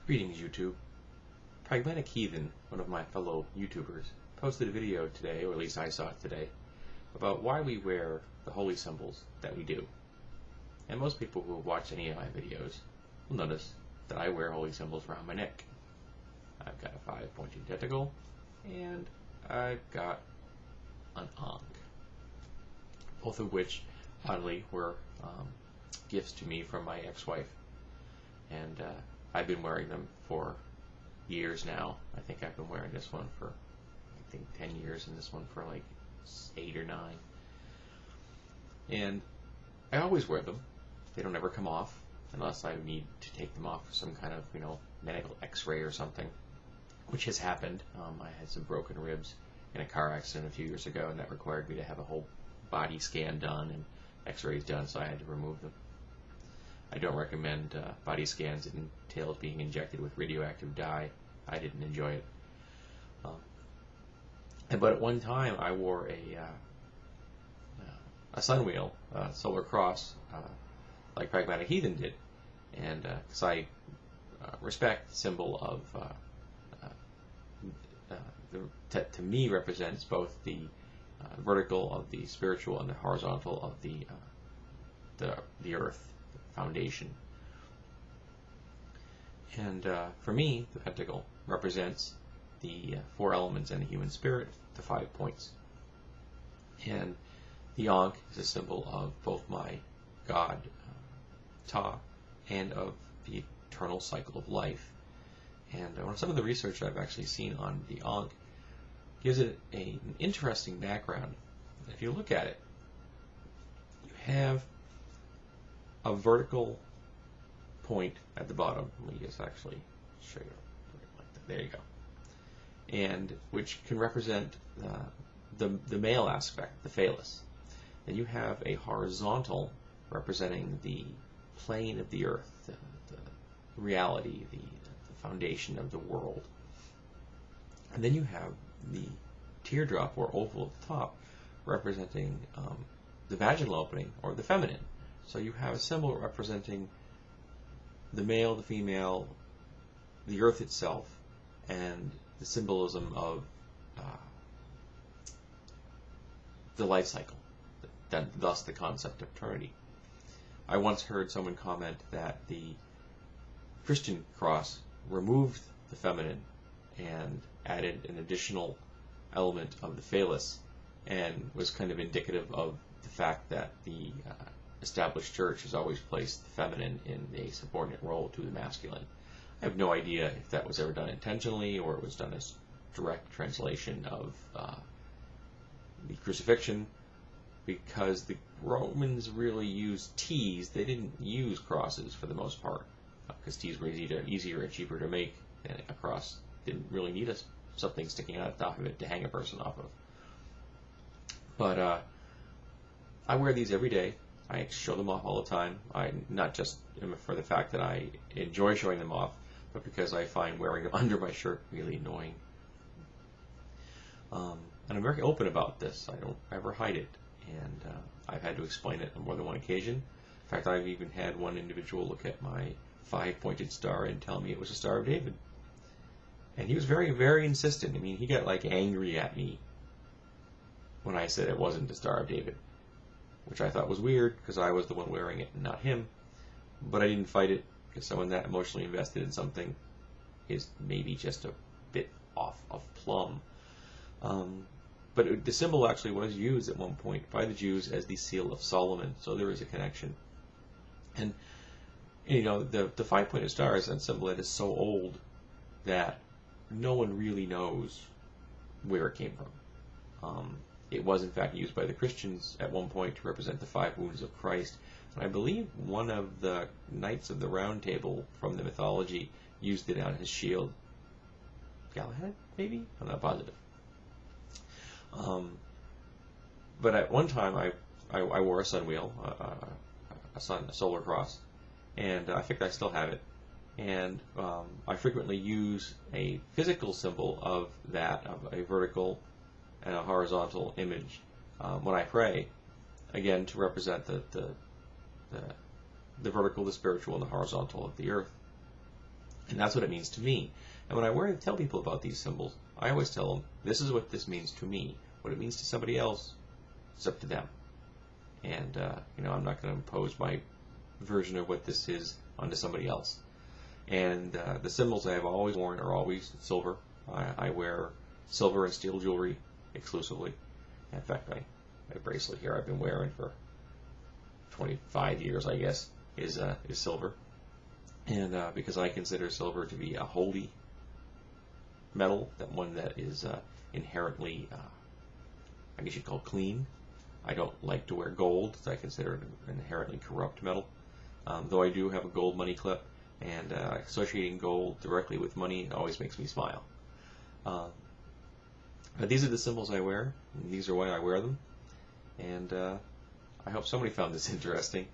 Greetings, YouTube. Pragmatic Heathen, one of my fellow YouTubers, posted a video today, or at least I saw it today, about why we wear the holy symbols that we do. And most people who have watched any of my videos will notice that I wear holy symbols around my neck. I've got a 5-pointed tentacle, and I've got an ankh, both of which, oddly, were gifts to me from my ex-wife. And I've been wearing them for years now. I think I've been wearing this one for, 10 years, and this one for like 8 or 9. And I always wear them. They don't ever come off unless I need to take them off for some kind of, medical x-ray or something, which has happened. I had some broken ribs in a car accident a few years ago, and that required me to have a whole body scan done and x-rays done, so I had to remove them. I don't recommend body scans that entailed being injected with radioactive dye. I didn't enjoy it. But at one time I wore a sunwheel, solar cross, like Pragmatic Heathen did. And because I respect the symbol of, to me represents both the vertical of the spiritual and the horizontal of the earth foundation. And for me, the pentacle represents the 4 elements in the human spirit, the 5 points. And the ankh is a symbol of both my God, Ta, and of the eternal cycle of life. And some of the research I've actually seen on the ankh gives it an interesting background. If you look at it, you have a vertical point at the bottom. Let me just actually show you. Like that. There you go. And which can represent the male aspect, the phallus. Then you have a horizontal representing the plane of the earth, the reality, the foundation of the world. And then you have the teardrop or oval at the top representing the vaginal opening or the feminine. So you have a symbol representing the male, the female, the earth itself, and the symbolism of the life cycle, thus the concept of eternity. I once heard someone comment that the Christian cross removed the feminine and added an additional element of the phallus, and was kind of indicative of the fact that the established church has always placed the feminine in a subordinate role to the masculine. I have no idea if that was ever done intentionally or it was done as direct translation of the crucifixion, because the Romans really used T's. They didn't use crosses for the most part, because T's were easier and cheaper to make, and a cross didn't really need something sticking out the top of it to hang a person off of. But I wear these every day. I show them off all the time. Not just for the fact that I enjoy showing them off, but because I find wearing them under my shirt really annoying. And I'm very open about this. I don't ever hide it. And I've had to explain it on more than one occasion. In fact, I've even had one individual look at my 5-pointed star and tell me it was a Star of David. And he was very, very insistent. I mean, he got like angry at me when I said it wasn't the Star of David, which I thought was weird because I was the one wearing it and not him. But I didn't fight it, because someone that emotionally invested in something is maybe just a bit off of plumb. But the symbol actually was used at one point by the Jews as the seal of Solomon, so there is a connection. And the 5-pointed star is a symbol that is so old that no one really knows where it came from. It was in fact used by the Christians at one point to represent the 5 wounds of Christ. And I believe one of the Knights of the Round Table from the mythology used it on his shield. Galahad, maybe? I'm not positive. But at one time I wore a sunwheel, a solar cross, and I think I still have it. And I frequently use a physical symbol of a vertical and a horizontal image when I pray, again to represent the vertical, the spiritual, and the horizontal of the earth. And that's what it means to me. And when I tell people about these symbols, I always tell them, this is what this means to me. What it means to somebody else, it's up to them. And, I'm not going to impose my version of what this is onto somebody else. And the symbols I have always worn are always silver. I wear silver and steel jewelry exclusively. In fact, my bracelet here I've been wearing for 25 years, I guess, is silver. And because I consider silver to be a holy metal, that one that is inherently, I guess you'd call clean. I don't like to wear gold, because I consider it an inherently corrupt metal. Though I do have a gold money clip, and associating gold directly with money always makes me smile. But these are the symbols I wear, and these are why I wear them. And I hope somebody found this interesting.